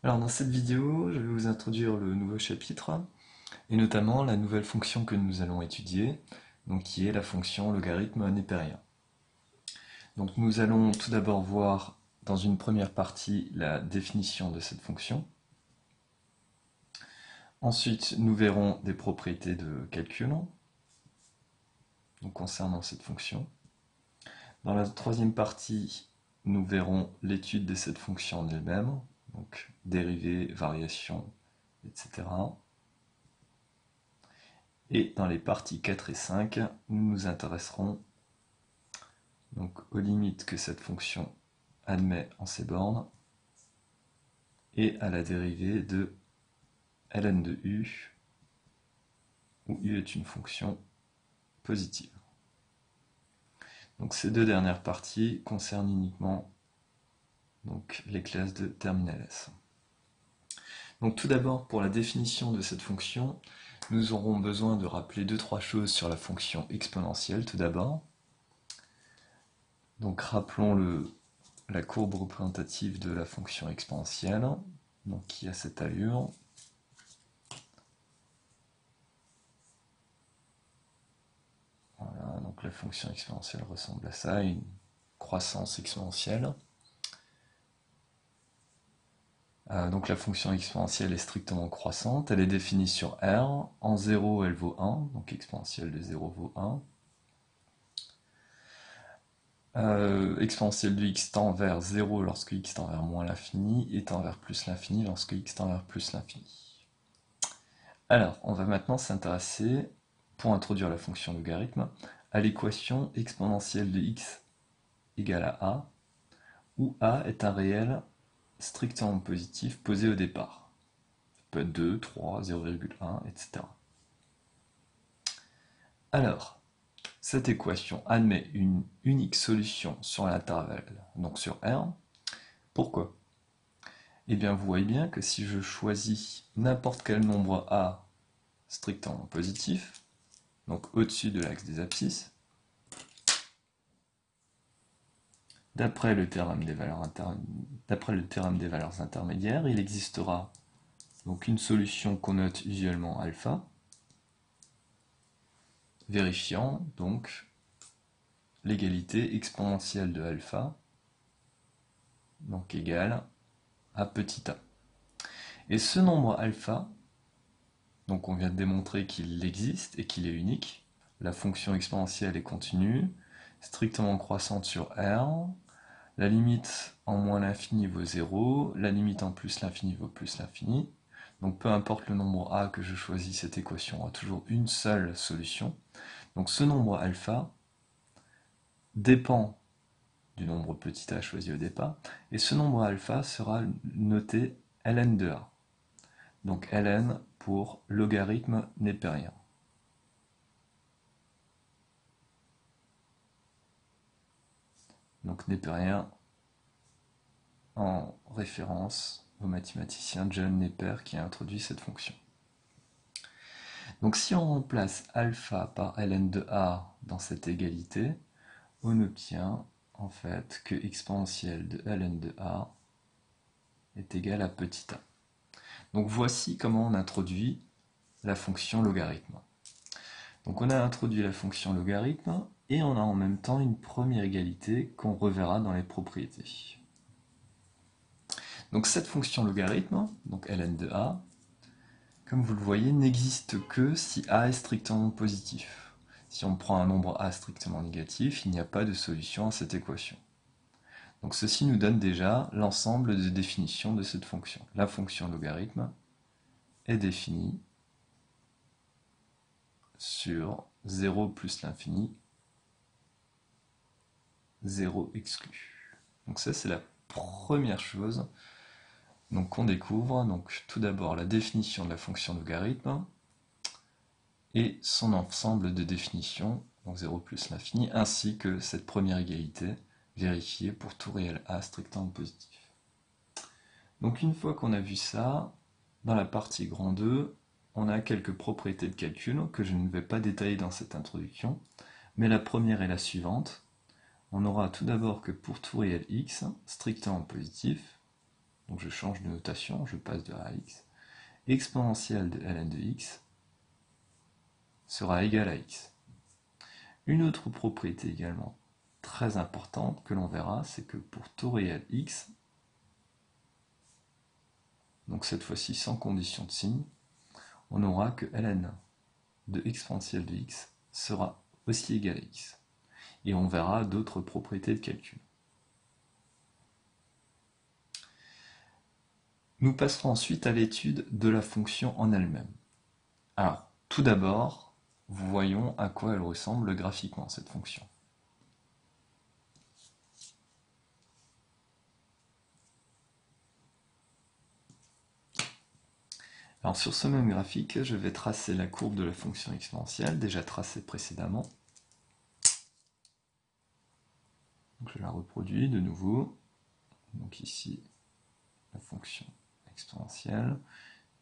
Alors dans cette vidéo, je vais vous introduire le nouveau chapitre, et notamment la nouvelle fonction que nous allons étudier, donc qui est la fonction logarithme népérien. Donc nous allons tout d'abord voir dans une première partie la définition de cette fonction. Ensuite, nous verrons des propriétés de calcul donc concernant cette fonction. Dans la troisième partie, nous verrons l'étude de cette fonction en elle-même, donc dérivée, variation, etc. Et dans les parties 4 et 5, nous nous intéresserons donc aux limites que cette fonction admet en ses bornes et à la dérivée de ln de u, où u est une fonction positive. Donc ces deux dernières parties concernent uniquement donc, les classes de terminal S. Donc tout d'abord, pour la définition de cette fonction, nous aurons besoin de rappeler 2-3 choses sur la fonction exponentielle tout d'abord. Donc rappelons la courbe représentative de la fonction exponentielle, donc qui a cette allure. Voilà, donc la fonction exponentielle ressemble à ça, une croissance exponentielle. Donc la fonction exponentielle est strictement croissante, elle est définie sur R, en 0 elle vaut 1, donc exponentielle de 0 vaut 1. Exponentielle de x tend vers 0 lorsque x tend vers moins l'infini, et tend vers plus l'infini lorsque x tend vers plus l'infini. Alors, on va maintenant s'intéresser, pour introduire la fonction logarithme, à l'équation exponentielle de x égale à a, où a est un réel strictement positif posé au départ. Ça peut être 2, 3, 0,1, etc. Alors, cette équation admet une unique solution sur l'intervalle, donc sur R. Pourquoi? Eh bien, vous voyez bien que si je choisis n'importe quel nombre a strictement positif, donc au-dessus de l'axe des abscisses, d'après le théorème des valeurs intermédiaires, il existera donc une solution qu'on note usuellement alpha, vérifiant donc l'égalité exponentielle de alpha, donc égale à petit a. Et ce nombre alpha, donc on vient de démontrer qu'il existe et qu'il est unique, la fonction exponentielle est continue, strictement croissante sur R, la limite en moins l'infini vaut 0, la limite en plus l'infini vaut plus l'infini. Donc peu importe le nombre a que je choisis, cette équation aura toujours une seule solution. Donc ce nombre alpha dépend du nombre petit a choisi au départ, et ce nombre alpha sera noté ln de a. Donc ln pour logarithme népérien. Donc népérien en référence au mathématicien John Napier qui a introduit cette fonction. Donc si on remplace alpha par ln de a dans cette égalité, on obtient en fait que exponentielle de ln de a est égale à petit a. Donc voici comment on introduit la fonction logarithme. Donc on a introduit la fonction logarithme et on a en même temps une première égalité qu'on reverra dans les propriétés. Donc cette fonction logarithme, donc ln de a, comme vous le voyez, n'existe que si a est strictement positif. Si on prend un nombre a strictement négatif, il n'y a pas de solution à cette équation. Donc ceci nous donne déjà l'ensemble des définitions de cette fonction. La fonction logarithme est définie sur 0 plus l'infini, 0 exclu. Donc ça c'est la première chose qu'on découvre. Donc tout d'abord la définition de la fonction logarithme et son ensemble de définitions, donc 0 plus l'infini, ainsi que cette première égalité vérifiée pour tout réel a strictement positif. Donc une fois qu'on a vu ça, dans la partie grand 2, on a quelques propriétés de calcul que je ne vais pas détailler dans cette introduction, mais la première est la suivante. On aura tout d'abord que pour tout réel x, strictement positif, donc je change de notation, je passe de A à x, exponentielle de ln de x sera égale à x. Une autre propriété également très importante que l'on verra, c'est que pour taux réel x, donc cette fois-ci sans condition de signe, on aura que ln de exponentielle de x sera aussi égal à x. Et on verra d'autres propriétés de calcul. Nous passerons ensuite à l'étude de la fonction en elle-même. Alors, tout d'abord, voyons à quoi elle ressemble graphiquement, cette fonction. Alors sur ce même graphique, je vais tracer la courbe de la fonction exponentielle, déjà tracée précédemment. Donc je la reproduis de nouveau. Donc ici, la fonction exponentielle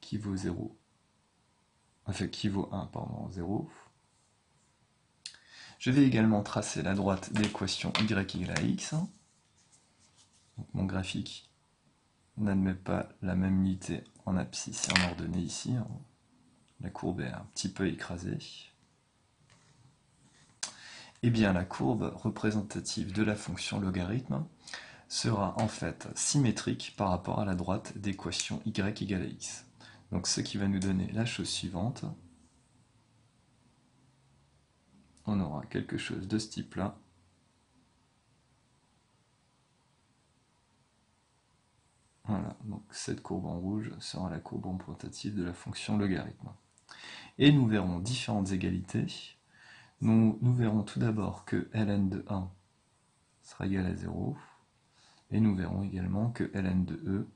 qui vaut 0, enfin qui vaut 1, pardon, 0. Je vais également tracer la droite de l'équation y égale à x. Donc mon graphique n'admet pas la même unité en abscisse et en ordonnée ici. La courbe est un petit peu écrasée. Eh bien, la courbe représentative de la fonction logarithme sera en fait symétrique par rapport à la droite d'équation y égale à x. Donc ce qui va nous donner la chose suivante. On aura quelque chose de ce type-là. Voilà, donc cette courbe en rouge sera la courbe représentative de la fonction logarithme. Et nous verrons différentes égalités. Nous verrons tout d'abord que ln de 1 sera égal à 0. Et nous verrons également que ln de e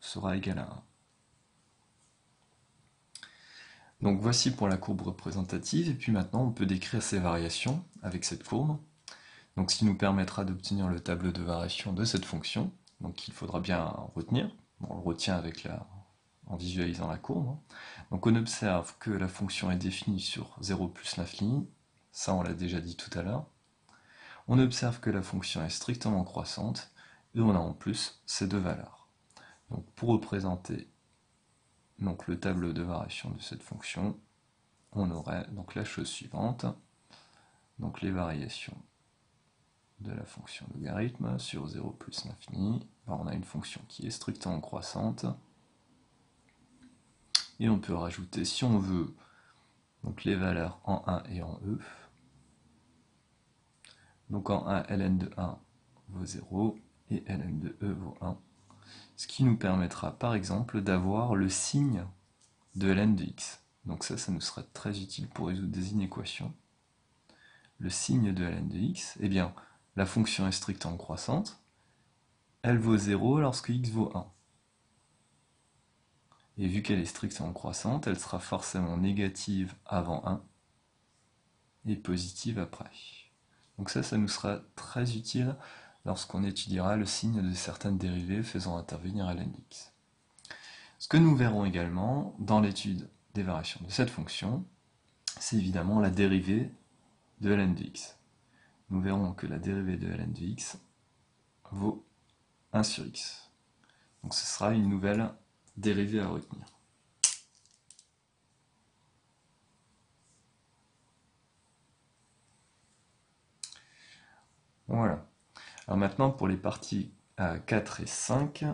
sera égal à 1. Donc voici pour la courbe représentative, et puis maintenant on peut décrire ces variations avec cette courbe. Donc ce qui nous permettra d'obtenir le tableau de variation de cette fonction, donc il faudra bien retenir. Bon, on le retient avec en visualisant la courbe. Donc on observe que la fonction est définie sur 0 plus l'infini, ça on l'a déjà dit tout à l'heure. On observe que la fonction est strictement croissante, et on a en plus ces deux valeurs. Donc pour représenter donc, le tableau de variation de cette fonction, on aurait donc la chose suivante, donc les variations de la fonction logarithme sur 0 plus l'infini. On a une fonction qui est strictement croissante, et on peut rajouter, si on veut, donc les valeurs en 1 et en e. Donc en 1, ln de 1 vaut 0, et ln de e vaut 1. Ce qui nous permettra par exemple d'avoir le signe de ln de x. Donc ça nous sera très utile pour résoudre des inéquations. Le signe de ln de x, eh bien, la fonction est strictement croissante, elle vaut 0 lorsque x vaut 1. Et vu qu'elle est strictement croissante, elle sera forcément négative avant 1 et positive après. Donc ça nous sera très utile lorsqu'on étudiera le signe de certaines dérivées faisant intervenir ln de x. Ce que nous verrons également dans l'étude des variations de cette fonction, c'est évidemment la dérivée de ln de x. Nous verrons que la dérivée de ln de x vaut 1 sur x. Donc ce sera une nouvelle dérivée à retenir. Voilà. Alors maintenant pour les parties 4 et 5,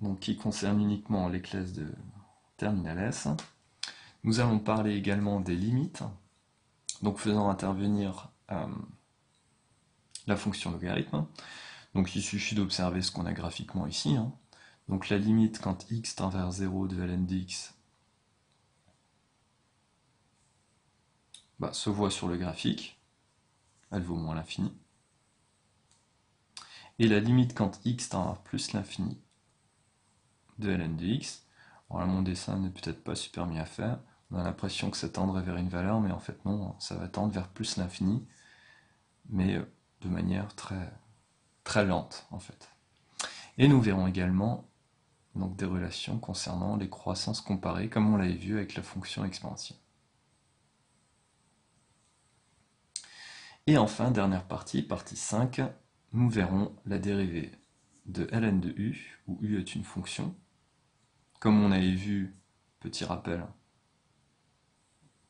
donc qui concernent uniquement les classes de terminal S, nous allons parler également des limites, donc faisant intervenir la fonction logarithme. Donc il suffit d'observer ce qu'on a graphiquement ici. Donc la limite quand x tend vers 0 de ln de x se voit sur le graphique, elle vaut moins l'infini. Et la limite quand x tend vers plus l'infini de ln de x, alors là mon dessin n'est peut-être pas super bien fait, on a l'impression que ça tendrait vers une valeur, mais en fait non, ça va tendre vers plus l'infini, mais de manière très, très lente en fait. Et nous verrons également donc, des relations concernant les croissances comparées, comme on l'avait vu avec la fonction exponentielle. Et enfin, dernière partie, partie 5, nous verrons la dérivée de ln de u, où u est une fonction. Comme on avait vu, petit rappel,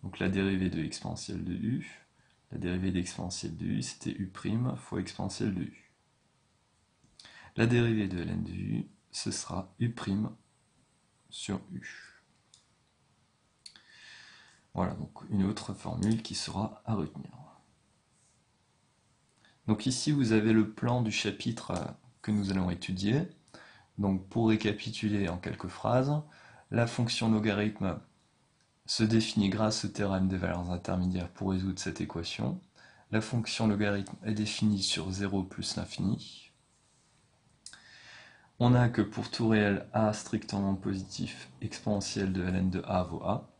donc la dérivée de exponentielle de u, la dérivée d'exponentielle de u, c'était u' fois exponentielle de u. La dérivée de ln de u, ce sera u' sur u. Voilà, donc une autre formule qui sera à retenir. Donc ici, vous avez le plan du chapitre que nous allons étudier. Donc pour récapituler en quelques phrases, la fonction logarithme se définit grâce au théorème des valeurs intermédiaires pour résoudre cette équation. La fonction logarithme est définie sur 0 plus l'infini. On a que pour tout réel a strictement positif, exponentielle de ln de a vaut a.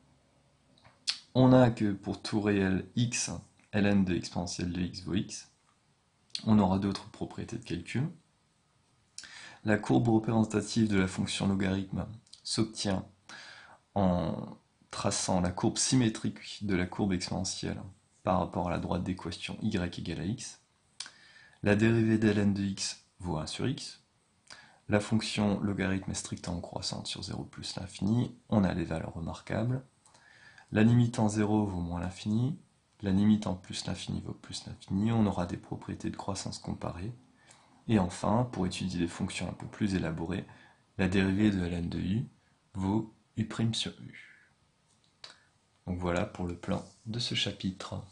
On a que pour tout réel x, ln de exponentielle de x vaut x. On aura d'autres propriétés de calcul. La courbe représentative de la fonction logarithme s'obtient en traçant la courbe symétrique de la courbe exponentielle par rapport à la droite d'équation y égale à x. La dérivée de ln de x vaut 1 sur x. La fonction logarithme est strictement croissante sur 0 plus l'infini. On a les valeurs remarquables. La limite en 0 vaut moins l'infini. La limite en plus l'infini vaut plus l'infini. On aura des propriétés de croissance comparée. Et enfin, pour étudier des fonctions un peu plus élaborées, la dérivée de ln de u vaut u' sur u. Donc voilà pour le plan de ce chapitre.